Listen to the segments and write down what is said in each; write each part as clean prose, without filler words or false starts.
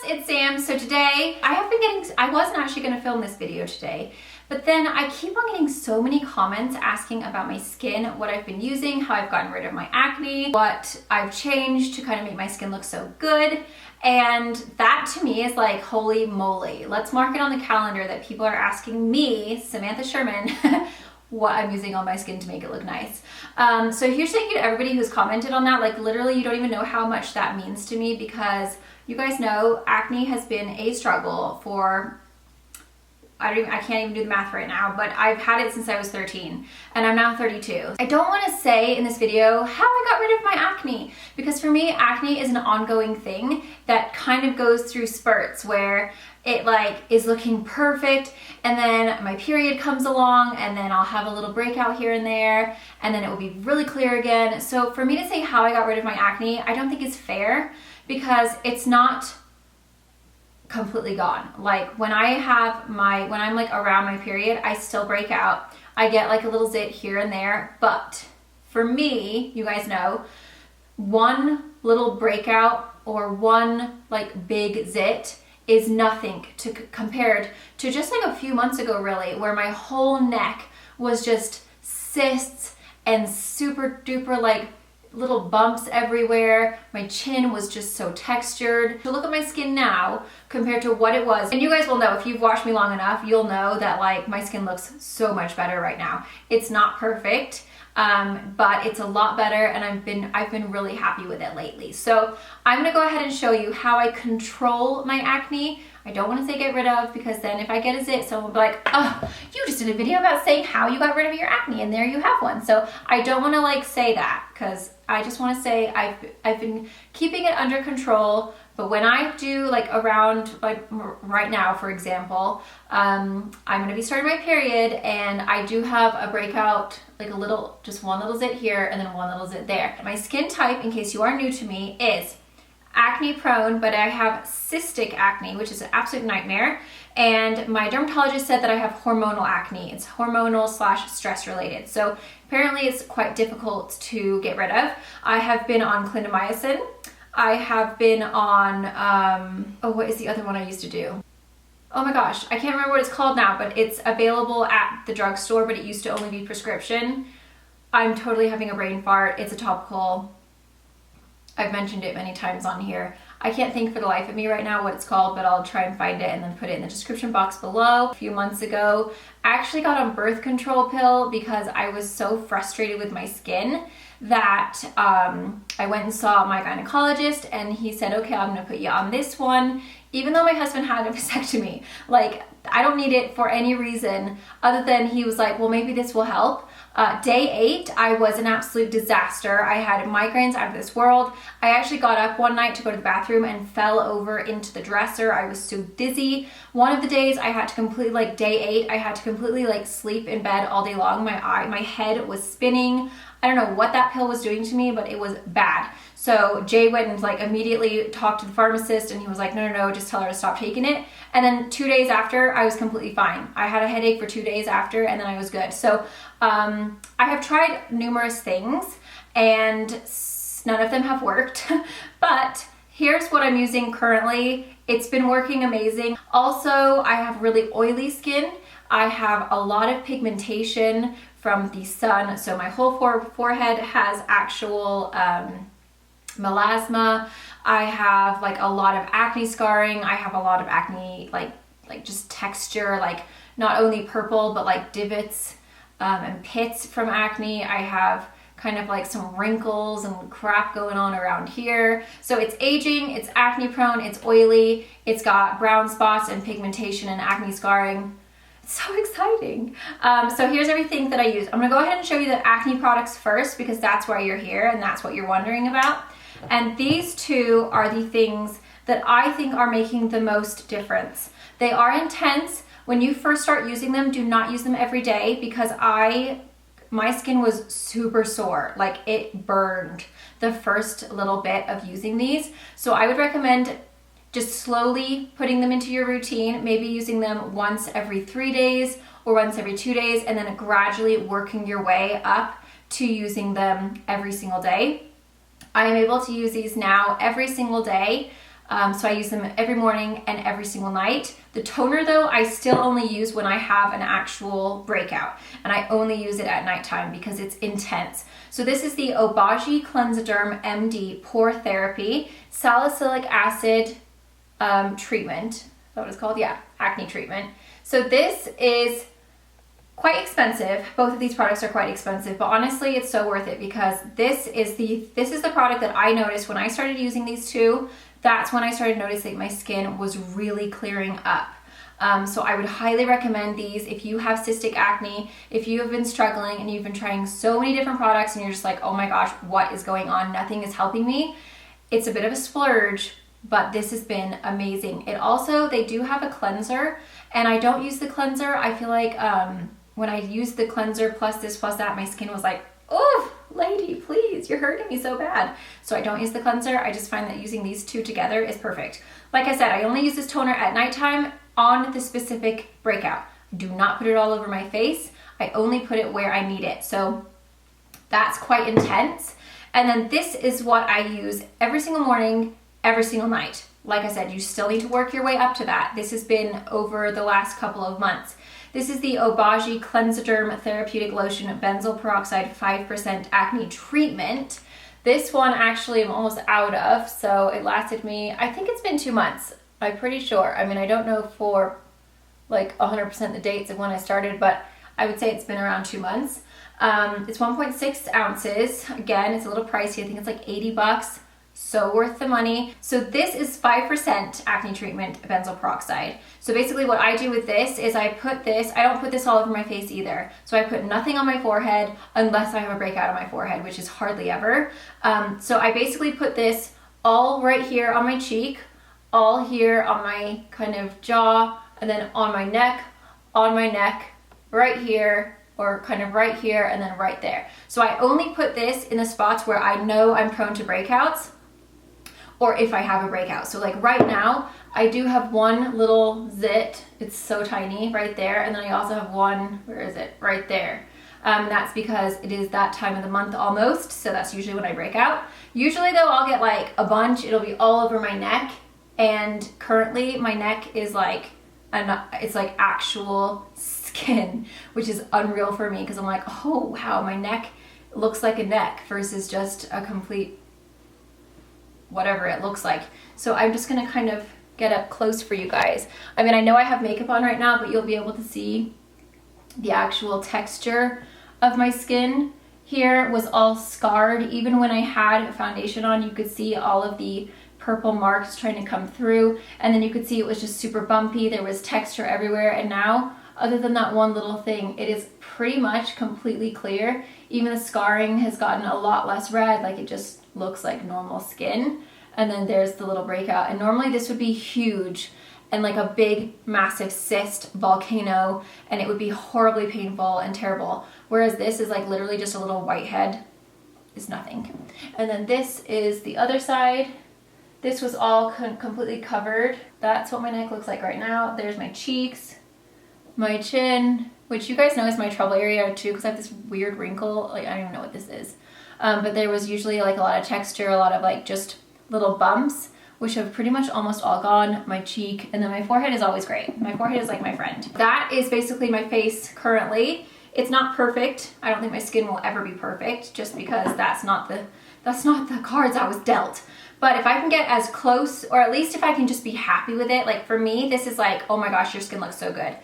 it's Sam. So today I wasn't actually gonna film this video today, but then I keep on getting so many comments asking about my skin, what I've been using, how I've gotten rid of my acne, what I've changed to kind of make my skin look so good. And that to me is like, holy moly, let's mark it on the calendar that people are asking me, Samantha Sherman, what I'm using on my skin to make it look nice. So here's thank you to everybody who's commented on that. Like literally you don't even know how much that means to me, because you guys know acne has been a struggle for, I can't even do the math right now, but I've had it since I was 13 and I'm now 32. I don't want to say in this video how I got rid of my acne, because for me acne is an ongoing thing that kind of goes through spurts where it like is looking perfect and then my period comes along and then I'll have a little breakout here and there and then it will be really clear again. So for me to say how I got rid of my acne, I don't think is fair, because it's not completely gone. Like when I'm like around my period, I still break out. I get like a little zit here and there, but for me, you guys know, one little breakout or one like big zit is nothing compared to just like a few months ago really, where my whole neck was just cysts and super duper like little bumps everywhere. My chin was just so textured. To look at my skin now compared to what it was, and you guys will know if you've watched me long enough, you'll know that like my skin looks so much better right now. It's not perfect, but it's a lot better, and I've been really happy with it lately. So I'm gonna go ahead and show you how I control my acne. I don't want to say get rid of, because then if I get a zit, someone will be like, oh, you just did a video about saying how you got rid of your acne and there you have one. So I don't want to like say that, because I just want to say I've been keeping it under control. But when I do like around like right now, for example, I'm going to be starting my period and I do have a breakout, like a little, just one little zit here and then one little zit there. My skin type, in case you are new to me, is acne prone, but I have cystic acne, which is an absolute nightmare. And my dermatologist said that I have hormonal acne. It's hormonal / stress related. So apparently it's quite difficult to get rid of. I have been on clindamycin. I have been on, oh, what is the other one I used to do? Oh my gosh, I can't remember what it's called now, but it's available at the drugstore, but it used to only be prescription. I'm totally having a brain fart. It's a topical. I've mentioned it many times on here. I can't think for the life of me right now what it's called, but I'll try and find it and then put it in the description box below. A few months ago, I actually got on birth control pill because I was so frustrated with my skin that I went and saw my gynecologist and he said, okay, I'm gonna put you on this one. Even though my husband had a vasectomy, like I don't need it for any reason other than he was like, well, maybe this will help. Day 8, I was an absolute disaster. I had migraines out of this world. I actually got up one night to go to the bathroom and fell over into the dresser. I was so dizzy. One of the days I had to completely, like day 8, I had to completely like sleep in bed all day long. My head was spinning. I don't know what that pill was doing to me, but it was bad. So Jay went and like immediately talked to the pharmacist and he was like, no, just tell her to stop taking it. And then 2 days after, I was completely fine. I had a headache for 2 days after and then I was good. So I have tried numerous things and none of them have worked, but here's what I'm using currently. It's been working amazing. Also, I have really oily skin. I have a lot of pigmentation from the sun. So my whole forehead has actual melasma. I have like a lot of acne scarring. I have a lot of acne, like just texture, like not only purple, but like divots and pits from acne. I have kind of like some wrinkles and crap going on around here. So it's aging, it's acne prone, it's oily, it's got brown spots and pigmentation and acne scarring. It's so exciting. So here's everything that I use. I'm gonna go ahead and show you the acne products first, because that's why you're here and that's what you're wondering about. And these two are the things that I think are making the most difference. They are intense. When you first start using them, do not use them every day, because my skin was super sore. Like it burned the first little bit of using these. So I would recommend just slowly putting them into your routine, maybe using them once every 3 days or once every 2 days, and then gradually working your way up to using them every single day. I am able to use these now every single day. So I use them every morning and every single night. The toner though, I still only use when I have an actual breakout, and I only use it at nighttime because it's intense. So this is the Obagi Cleansoderm MD Pore Therapy Salicylic Acid treatment. Is that what it's called? Yeah, acne treatment. So this is quite expensive. Both of these products are quite expensive, but honestly it's so worth it because this is the product that I noticed when I started using these two. That's when I started noticing my skin was really clearing up. So I would highly recommend these if you have cystic acne, if you have been struggling and you've been trying so many different products and you're just like, oh my gosh, what is going on? Nothing is helping me. It's a bit of a splurge, but this has been amazing. It also, they do have a cleanser, and I don't use the cleanser. I feel like when I used the cleanser plus this plus that, my skin was like, oh, lady, please, you're hurting me so bad. So I don't use the cleanser. I just find that using these two together is perfect. Like I said, I only use this toner at nighttime on the specific breakout. I do not put it all over my face. I only put it where I need it. So that's quite intense. And then this is what I use every single morning, every single night. Like I said, you still need to work your way up to that. This has been over the last couple of months. This is the Obagi Cleansoderm Therapeutic Lotion Benzoyl Peroxide 5% Acne Treatment. This one actually I'm almost out of, so it lasted me, I think it's been 2 months. I'm pretty sure. I mean, I don't know for like 100% the dates of when I started, but I would say it's been around 2 months. It's 1.6 ounces. Again, it's a little pricey. I think it's like 80 bucks. So worth the money. So this is 5% acne treatment benzoyl peroxide. So basically what I do with this is I put this, I don't put this all over my face either. So I put nothing on my forehead unless I have a breakout on my forehead, which is hardly ever. So I basically put this all right here on my cheek, all here on my kind of jaw, and then on my neck, right here, or kind of right here, and then right there. So I only put this in the spots where I know I'm prone to breakouts, or if I have a breakout. So like right now, I do have one little zit. It's so tiny right there. And then I also have one, where is it? Right there. That's because it is that time of the month almost. So that's usually when I break out. Usually though, I'll get like a bunch. It'll be all over my neck. And currently my neck is like, it's like actual skin, which is unreal for me because I'm like, oh wow, my neck looks like a neck versus just a complete whatever it looks like. So I'm just gonna kind of get up close for you guys. I mean, I know I have makeup on right now, but you'll be able to see the actual texture of my skin. Here was all scarred. Even when I had foundation on, you could see all of the purple marks trying to come through, and then you could see it was just super bumpy. There was texture everywhere, and now, other than that one little thing, it is pretty much completely clear. Even the scarring has gotten a lot less red, like it just looks like normal skin. And then there's the little breakout, and normally this would be huge and like a big massive cyst volcano, and it would be horribly painful and terrible, whereas this is like literally just a little whitehead. Is nothing. And then this is the other side. This was all completely covered. That's what my neck looks like right now. There's my cheeks, my chin, which you guys know is my trouble area too, because I have this weird wrinkle. Like, I don't even know what this is. But there was usually like a lot of texture, a lot of like just little bumps, which have pretty much almost all gone. My cheek, and then my forehead is always great. My forehead is like my friend. That is basically my face currently. It's not perfect. I don't think my skin will ever be perfect, just because that's not the cards I was dealt. But if I can get as close, or at least if I can just be happy with it, like for me, this is like, oh my gosh, your skin looks so good.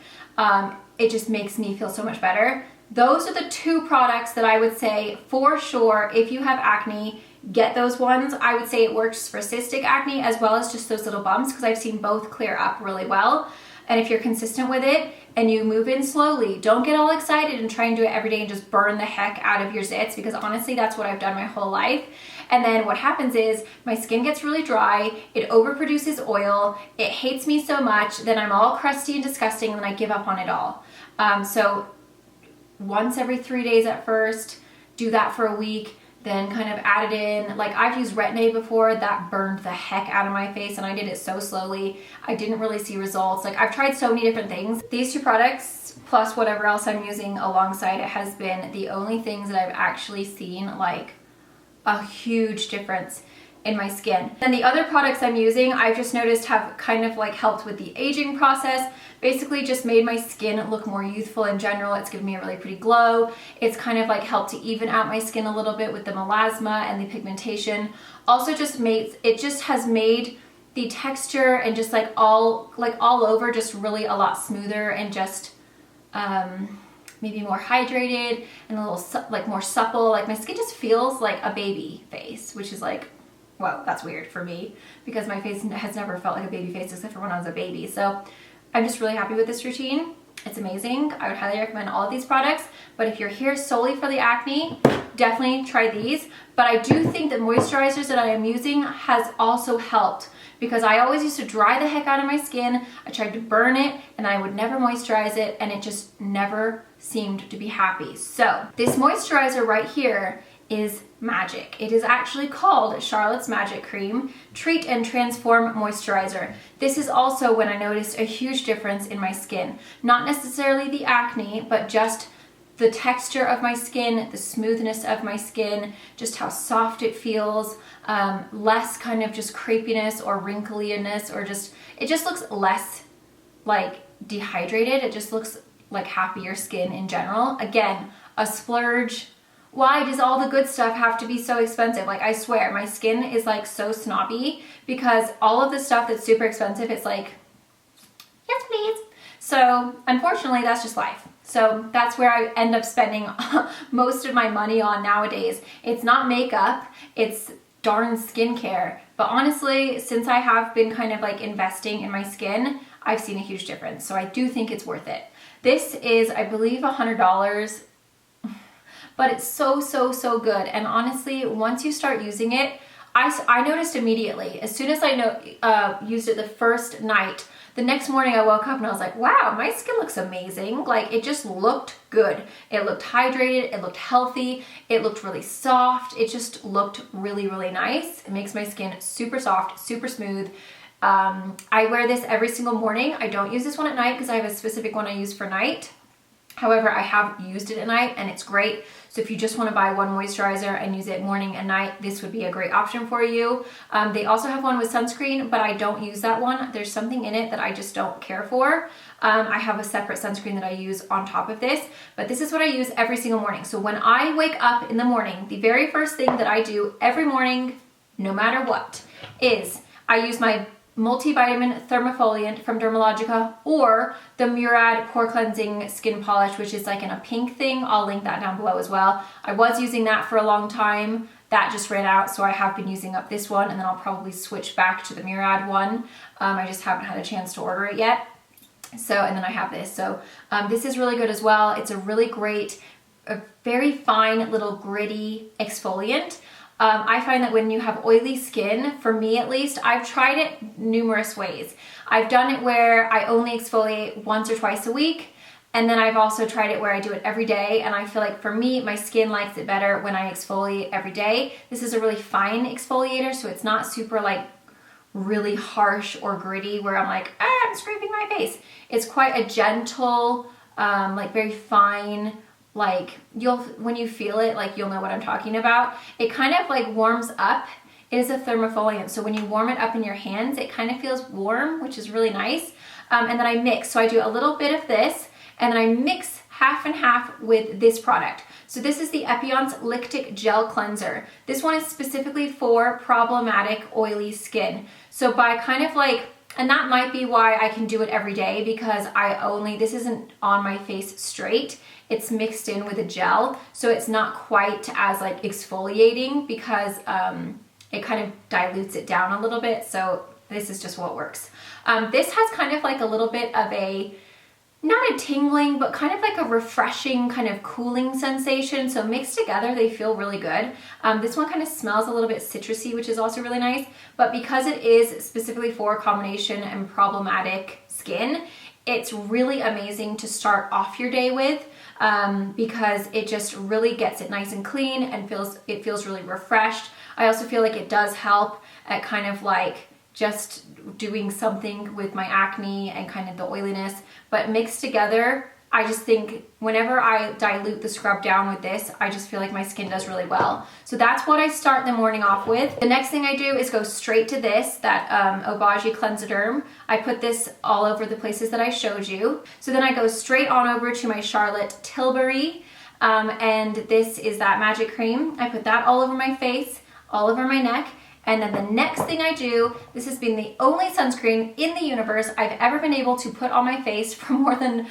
It just makes me feel so much better. Those are the two products that I would say for sure, if you have acne, get those ones. I would say it works for cystic acne as well as just those little bumps, because I've seen both clear up really well. And if you're consistent with it and you move in slowly, don't get all excited and try and do it every day and just burn the heck out of your zits, because honestly, that's what I've done my whole life. And then what happens is my skin gets really dry, it overproduces oil, it hates me so much, then I'm all crusty and disgusting, and then I give up on it all. So once every 3 days at first, do that for a week, then kind of add it in. Like I've used Retin-A before, that burned the heck out of my face, and I did it so slowly. I didn't really see results. Like I've tried so many different things. These two products, plus whatever else I'm using alongside it, has been the only things that I've actually seen like a huge difference. in my skin. And the other products I'm using, I've just noticed have kind of like helped with the aging process. Basically just made my skin look more youthful in general. It's given me a really pretty glow. It's kind of like helped to even out my skin a little bit with the melasma and the pigmentation. Also just has made the texture and just like all over just really a lot smoother and just maybe more hydrated and a little like more supple. Like my skin just feels like a baby face, which is like, well, that's weird for me because my face has never felt like a baby face except for when I was a baby. So I'm just really happy with this routine. It's amazing. I would highly recommend all of these products, but if you're here solely for the acne, definitely try these. But I do think that moisturizers that I am using has also helped because I always used to dry the heck out of my skin. I tried to burn it and I would never moisturize it and it just never seemed to be happy. So this moisturizer right here is magic. It is actually called Charlotte's Magic Cream Treat and Transform Moisturizer. This is also when I noticed a huge difference in my skin. Not necessarily the acne, but just the texture of my skin, the smoothness of my skin, just how soft it feels, less kind of just crepiness or wrinkliness, or it just looks less like dehydrated. It just looks like happier skin in general. Again, a splurge. Why does all the good stuff have to be so expensive? Like, I swear, my skin is like so snobby because all of the stuff that's super expensive, it's like, yes, please. So unfortunately, that's just life. So that's where I end up spending most of my money on nowadays. It's not makeup, it's darn skincare. But honestly, since I have been kind of like investing in my skin, I've seen a huge difference. So I do think it's worth it. This is, I believe, $100. But it's so, so, so good. And honestly, once you start using it, I noticed immediately. As soon as I used it the first night, the next morning I woke up and I was like, wow, my skin looks amazing. Like, it just looked good. It looked hydrated, it looked healthy, it looked really soft. It just looked really, really nice. It makes my skin super soft, super smooth. I wear this every single morning. I don't use this one at night because I have a specific one I use for night. However, I have used it at night and it's great. So if you just want to buy one moisturizer and use it morning and night, this would be a great option for you. They also have one with sunscreen, but I don't use that one. There's something in it that I just don't care for. I have a separate sunscreen that I use on top of this, but this is what I use every single morning. So when I wake up in the morning, the very first thing that I do every morning, no matter what, is I use my multivitamin thermofoliant from Dermalogica or the Murad pore cleansing skin polish, which is like in a pink thing. I'll link that down below as well. I was using that for a long time. That just ran out, so I have been using up this one, and then I'll probably switch back to the Murad one. I just haven't had a chance to order it yet. So, and then I have this. So this is really good as well. It's a really great, a very fine little gritty exfoliant. I find that when you have oily skin, for me at least, I've tried it numerous ways. I've done it where I only exfoliate once or twice a week, and then I've also tried it where I do it every day, and I feel like for me, my skin likes it better when I exfoliate every day. This is a really fine exfoliator, so it's not super like really harsh or gritty where I'm like, I'm scraping my face. It's quite a gentle, like very fine, like when you feel it, like you'll know what I'm talking about. It kind of like warms up. It is a thermofoliant, so when you warm it up in your hands, it kind of feels warm, which is really nice. And then I mix, so I do a little bit of this, and then I mix half and half with this product. So this is the Epion's Lactic Gel Cleanser. This one is specifically for problematic oily skin. So by kind of like, and that might be why I can do it every day, because this isn't on my face straight. It's mixed in with a gel, so it's not quite as like exfoliating because it kind of dilutes it down a little bit. So this is just what works. This has kind of like a little bit of a, not a tingling, but kind of like a refreshing kind of cooling sensation. So mixed together, they feel really good. This one kind of smells a little bit citrusy, which is also really nice. But because it is specifically for combination and problematic skin, it's really amazing to start off your day with. Because it just really gets it nice and clean and it feels really refreshed. I also feel like it does help at kind of like just doing something with my acne and kind of the oiliness, but mixed together, I just think whenever I dilute the scrub down with this, I just feel like my skin does really well. So that's what I start the morning off with. The next thing I do is go straight to this, that Obagi Cleansiderm. I put this all over the places that I showed you. So then I go straight on over to my Charlotte Tilbury, and this is that magic cream. I put that all over my face, all over my neck. And then the next thing I do, this has been the only sunscreen in the universe I've ever been able to put on my face for more than,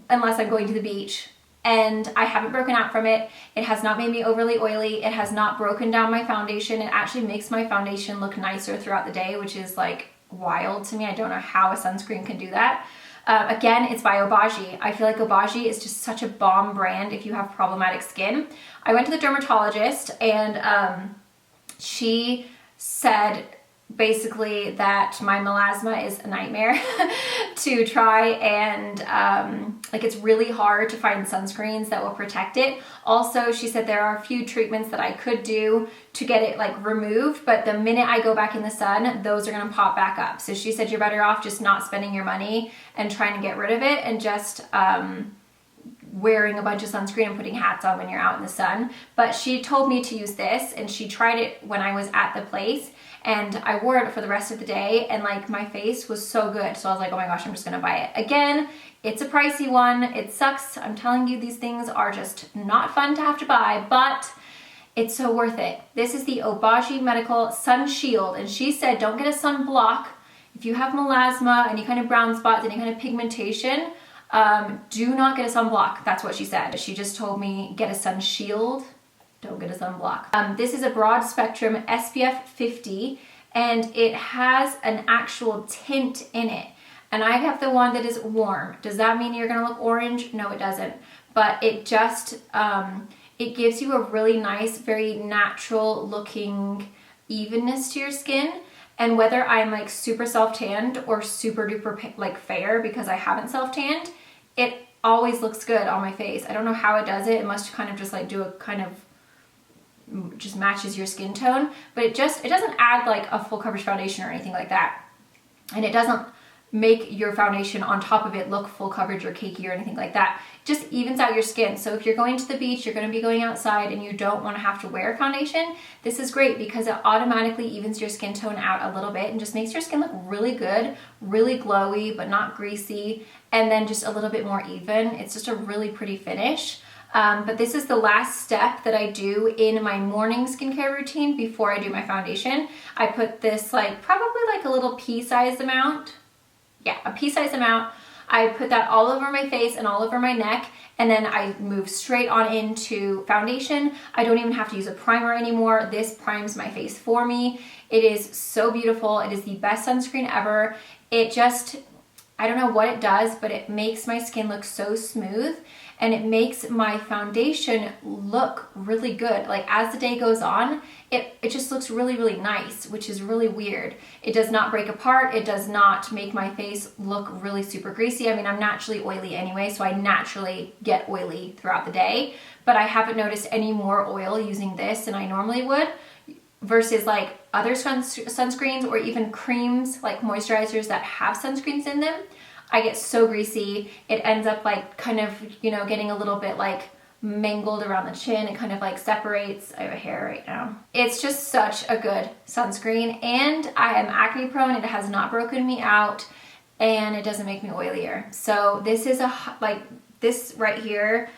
unless I'm going to the beach. And I haven't broken out from it. It has not made me overly oily. It has not broken down my foundation. It actually makes my foundation look nicer throughout the day, which is like wild to me. I don't know how a sunscreen can do that. Again, it's by Obagi. I feel like Obagi is just such a bomb brand if you have problematic skin. I went to the dermatologist and she said basically that my melasma is a nightmare to try, and like it's really hard to find sunscreens that will protect it. Also, she said there are a few treatments that I could do to get it like removed, but the minute I go back in the sun, those are gonna pop back up. So she said you're better off just not spending your money and trying to get rid of it, and just wearing a bunch of sunscreen and putting hats on when you're out in the sun. But she told me to use this, and she tried it when I was at the place, and I wore it for the rest of the day, and like my face was so good. So I was like, oh my gosh, I'm just gonna buy it. Again, it's a pricey one. It sucks. I'm telling you, these things are just not fun to have to buy, but it's so worth it. This is the Obagi Medical Sun Shield, and she said don't get a sunblock. If you have melasma, any kind of brown spots, any kind of pigmentation, do not get a sunblock. That's what she said. She just told me get a sun shield, don't get a sunblock. This is a broad spectrum SPF 50, and it has an actual tint in it. And I have the one that is warm. Does that mean you're gonna look orange? No, it doesn't. But it just, it gives you a really nice, very natural looking evenness to your skin. And whether I'm like super self-tanned or super duper like fair because I haven't self-tanned, it always looks good on my face. I don't know how it does it. It must kind of just like do a kind of, just matches your skin tone, but it doesn't add like a full coverage foundation or anything like that. And it doesn't make your foundation on top of it look full coverage or cakey or anything like that. It just evens out your skin. So if you're going to the beach, you're going to be going outside and you don't want to have to wear foundation, this is great because it automatically evens your skin tone out a little bit and just makes your skin look really good, really glowy, but not greasy, and then just a little bit more even. It's just a really pretty finish. But this is the last step that I do in my morning skincare routine before I do my foundation. I put this like probably like a little pea-sized amount. Yeah, a pea-sized amount. I put that all over my face and all over my neck, and then I move straight on into foundation. I don't even have to use a primer anymore. This primes my face for me. It is so beautiful. It is the best sunscreen ever. It just, I don't know what it does, but it makes my skin look so smooth, and it makes my foundation look really good. Like as the day goes on, it just looks really, really nice, which is really weird. It does not break apart. It does not make my face look really super greasy. I mean, I'm naturally oily anyway, so I naturally get oily throughout the day, but I haven't noticed any more oil using this than I normally would versus like other sunscreens or even creams, like moisturizers that have sunscreens in them. I get so greasy. It ends up like kind of, you know, getting a little bit like mangled around the chin. It kind of like separates. I have a hair right now. It's just such a good sunscreen, and I am acne prone. It has not broken me out, and it doesn't make me oilier. So this is this right here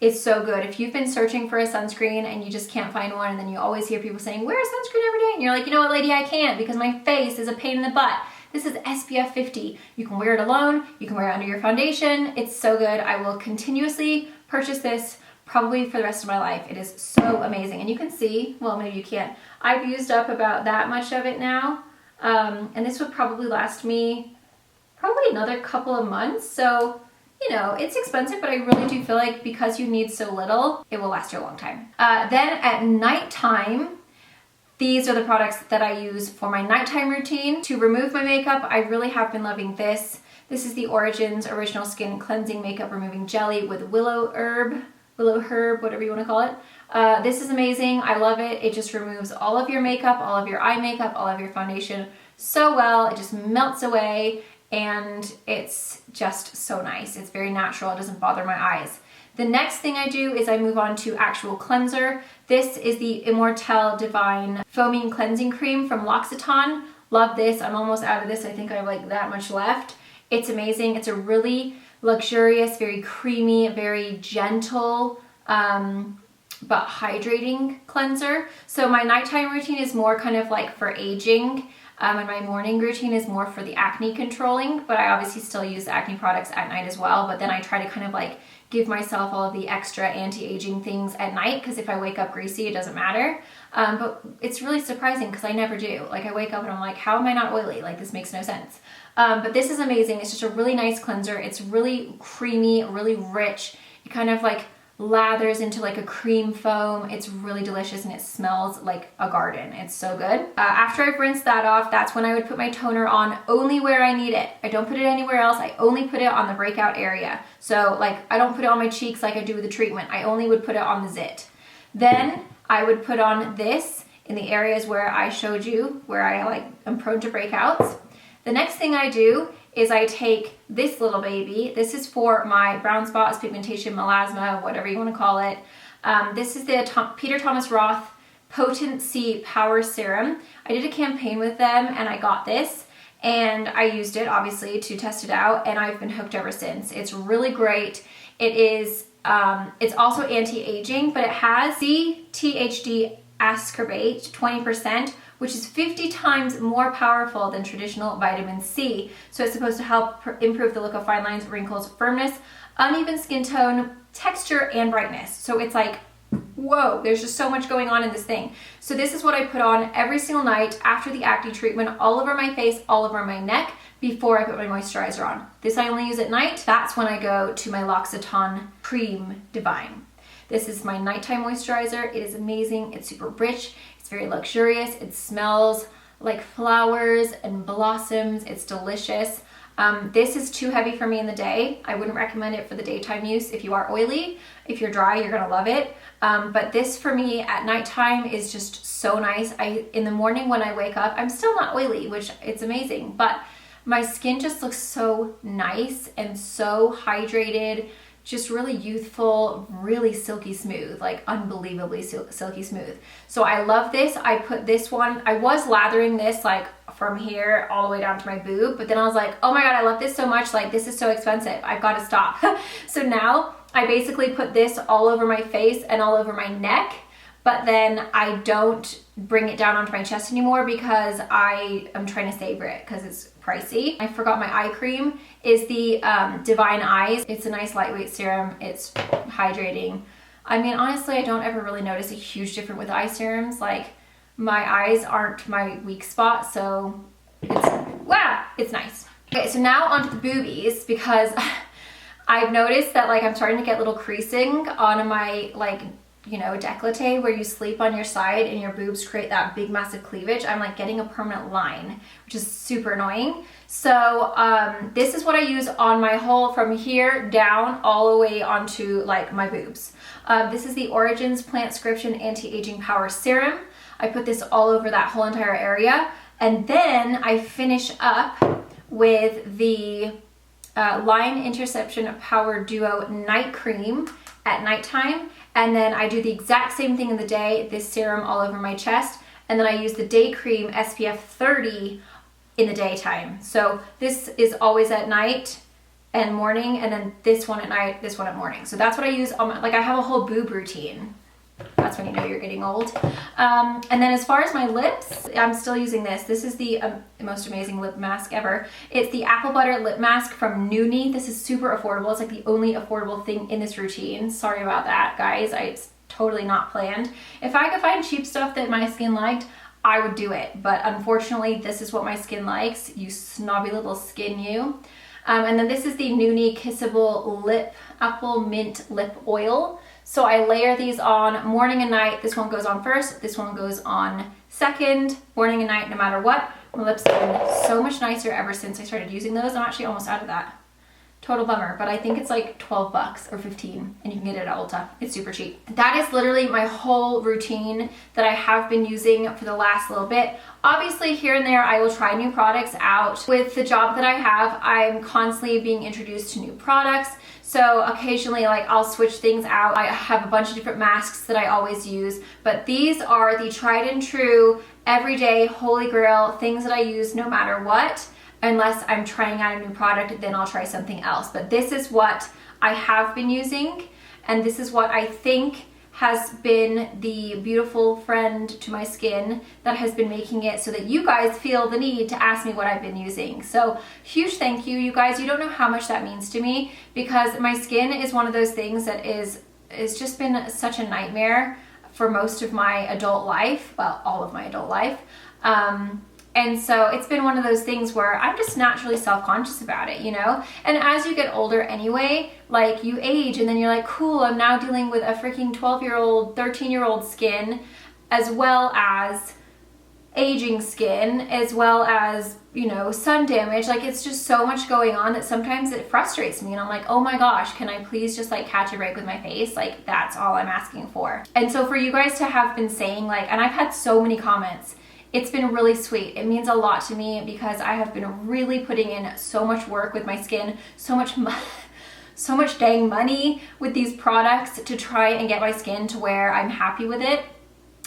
is so good. If you've been searching for a sunscreen and you just can't find one, and then you always hear people saying, wear a sunscreen every day, and you're like, you know what, lady, I can't because my face is a pain in the butt. This is SPF 50. You can wear it alone. You can wear it under your foundation. It's so good. I will continuously purchase this probably for the rest of my life. It is so amazing. And you can see, well, maybe you can't. I've used up about that much of it now. And this would probably last me probably another couple of months. So, you know, it's expensive, but I really do feel like because you need so little, it will last you a long time. Then at nighttime, these are the products that I use for my nighttime routine. To remove my makeup, I really have been loving this. This is the Origins Original Skin Cleansing Makeup Removing Jelly with willow herb, whatever you want to call it. This is amazing. I love it. It just removes all of your makeup, all of your eye makeup, all of your foundation so well. It just melts away. and it's just so nice. It's very natural, it doesn't bother my eyes. The next thing I do is I move on to actual cleanser. This is the Immortelle Divine Foaming Cleansing Cream from L'Occitane. Love this. I'm almost out of this. I think I have like that much left. It's amazing. It's a really luxurious, very creamy, very gentle, but hydrating cleanser. So my nighttime routine is more kind of like for aging, and my morning routine is more for the acne controlling, but I obviously still use the acne products at night as well, but then I try to kind of like give myself all of the extra anti-aging things at night, because if I wake up greasy, it doesn't matter. But it's really surprising because I never do. Like I wake up and I'm like, how am I not oily? Like this makes no sense. But this is amazing. It's just a really nice cleanser. It's really creamy, really rich. It kind of like lathers into like a cream foam. It's really delicious and it smells like a garden. It's so good. After I've rinsed that off, that's when I would put my toner on only where I need it. I don't put it anywhere else. I only put it on the breakout area. So like I don't put it on my cheeks like I do with the treatment. I only would put it on the zit. Then I would put on this in the areas where I showed you where I like am prone to breakouts. The next thing I do is I take this little baby. This is for my brown spots, pigmentation, melasma, whatever you want to call it. This is the Peter Thomas Roth Potency Power Serum. I did a campaign with them and I got this and I used it obviously to test it out, and I've been hooked ever since. It's really great. It is, it's also anti-aging, but it has CTHD ascorbate 20%, which is 50 times more powerful than traditional vitamin C. So it's supposed to help improve the look of fine lines, wrinkles, firmness, uneven skin tone, texture, and brightness. So it's like, whoa, there's just so much going on in this thing. So this is what I put on every single night after the acne treatment, all over my face, all over my neck, before I put my moisturizer on. This I only use at night. That's when I go to my L'Occitane Cream Divine. This is my nighttime moisturizer. It is amazing. It's super rich. It's very luxurious. It smells like flowers and blossoms. It's delicious. This is too heavy for me in the day. I wouldn't recommend it for the daytime use. If you are oily, if you're dry, you're gonna love it. But this for me at nighttime is just so nice. In the morning when I wake up, I'm still not oily, which it's amazing, but my skin just looks so nice and so hydrated, just really youthful, really silky smooth, like unbelievably silky smooth. So I love this. I put this one, I was lathering this like from here all the way down to my boob, but then I was like, oh my God, I love this so much. Like this is so expensive. I've got to stop. So now I basically put this all over my face and all over my neck, but then I don't bring it down onto my chest anymore because I am trying to savor it because it's pricey. I forgot my eye cream is the Divine Eyes. It's a nice lightweight serum. It's hydrating. I mean, honestly, I don't ever really notice a huge difference with eye serums. Like my eyes aren't my weak spot, so it's nice. Okay, so now onto the boobies, because I've noticed that like I'm starting to get little creasing on my like, you know, décolleté where you sleep on your side and your boobs create that big massive cleavage. I'm like getting a permanent line, which is super annoying. So this is what I use on my whole, from here down all the way onto like my boobs. This is the Origins Plant-Scription Anti-Aging Power Serum. I put this all over that whole entire area. And then I finish up with the Line Interception Power Duo Night Cream at nighttime. And then I do the exact same thing in the day, this serum all over my chest. And then I use the day cream SPF 30 in the daytime. So this is always at night and morning, and then this one at night, this one at morning. So that's what I use on my, like I have a whole boob routine. That's when you know you're getting old. And then as far as my lips, I'm still using this. This is the most amazing lip mask ever. It's the Applebutter lip mask from Nooni. This is super affordable. It's like the only affordable thing in this routine. Sorry about that, guys. It's totally not planned. If I could find cheap stuff that my skin liked, I would do it. But unfortunately, this is what my skin likes. You snobby little skin, you. And then this is the Nooni Kissable Lip Applemint Lip Oil. So I layer these on morning and night. This one goes on first, this one goes on second, morning and night, no matter what. My lips have been so much nicer ever since I started using those. I'm actually almost out of that. Total bummer, but I think it's like 12 bucks or 15 and you can get it at Ulta. It's super cheap. That is literally my whole routine that I have been using for the last little bit. Obviously here and there I will try new products out. With the job that I have, I'm constantly being introduced to new products. So occasionally like I'll switch things out. I have a bunch of different masks that I always use, but these are the tried and true, everyday, holy grail things that I use no matter what. Unless I'm trying out a new product, then I'll try something else. But this is what I have been using, and this is what I think has been the beautiful friend to my skin that has been making it so that you guys feel the need to ask me what I've been using. So huge thank you, you guys. You don't know how much that means to me, because my skin is one of those things that is just been such a nightmare for most of my adult life, well, all of my adult life. And so it's been one of those things where I'm just naturally self-conscious about it, you know? And as you get older anyway, like you age and then you're like, cool, I'm now dealing with a freaking 12-year-old, 13-year-old skin, as well as aging skin, as well as, you know, sun damage. Like it's just so much going on that sometimes it frustrates me and I'm like, oh my gosh, can I please just like catch a break with my face? Like that's all I'm asking for. And so for you guys to have been saying like, and I've had so many comments, it's been really sweet. It means a lot to me because I have been really putting in so much work with my skin, so much dang money with these products to try and get my skin to where I'm happy with it.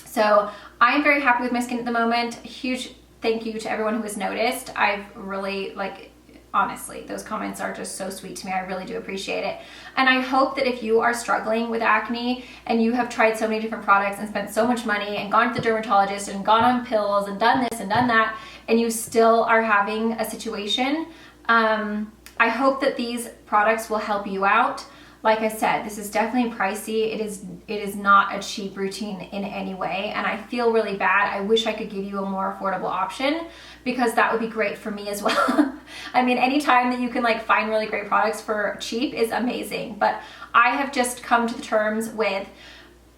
So I'm very happy with my skin at the moment. Huge thank you to everyone who has noticed. I've really, like, honestly, those comments are just so sweet to me. I really do appreciate it. And I hope that if you are struggling with acne and you have tried so many different products and spent so much money and gone to the dermatologist and gone on pills and done this and done that, and you still are having a situation, I hope that these products will help you out. Like I said, this is definitely pricey. It is not a cheap routine in any way, and I feel really bad. I wish I could give you a more affordable option because that would be great for me as well. I mean, anytime that you can like find really great products for cheap is amazing, but I have just come to the terms with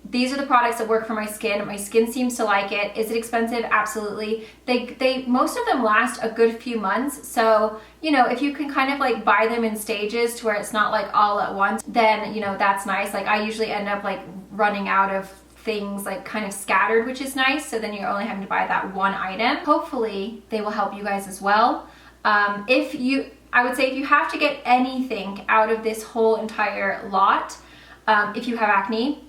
these are the products that work for my skin. My skin seems to like it. Is it expensive? Absolutely. They most of them last a good few months. So, you know, if you can kind of like buy them in stages to where it's not like all at once, then, you know, that's nice. Like I usually end up like running out of things like kind of scattered, which is nice. So then you're only having to buy that one item. Hopefully they will help you guys as well. I would say if you have to get anything out of this whole entire lot, if you have acne,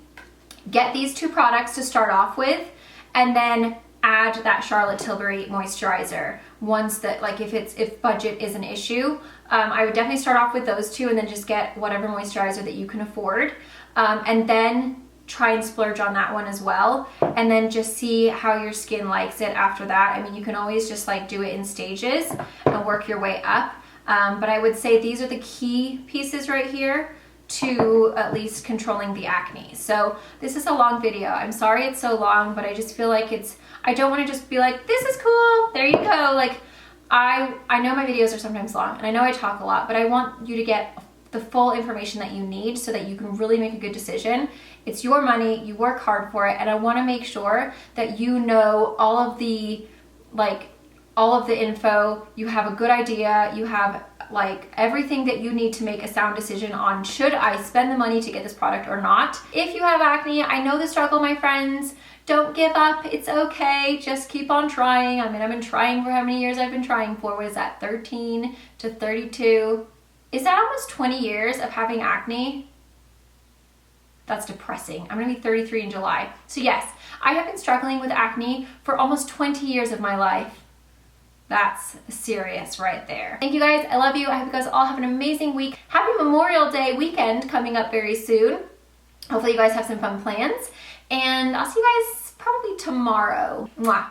get these two products to start off with, and then add that Charlotte Tilbury moisturizer once that, like if budget is an issue. I would definitely start off with those two and then just get whatever moisturizer that you can afford, and then try and splurge on that one as well, and then just see how your skin likes it after that. I mean, you can always just like do it in stages and work your way up, but I would say these are the key pieces right here to at least controlling the acne. So this is a long video. I'm sorry it's so long, but I just feel like I don't want to just be like, this is cool, there you go. Like I know my videos are sometimes long and I know I talk a lot, but I want you to get the full information that you need so that you can really make a good decision. It's your money, you work hard for it, and I want to make sure that you know all of the info, you have a good idea, you have like everything that you need to make a sound decision on, should I spend the money to get this product or not. If you have acne, I know the struggle, my friends. Don't give up, it's okay, just keep on trying. I mean, I've been trying for how many years I've been trying for? What is that, 13 to 32? Is that almost 20 years of having acne? That's depressing. I'm gonna be 33 in July. So yes, I have been struggling with acne for almost 20 years of my life. That's serious right there. Thank you guys, I love you. I hope you guys all have an amazing week. Happy Memorial Day weekend coming up very soon. Hopefully you guys have some fun plans, and I'll see you guys probably tomorrow. Mwah.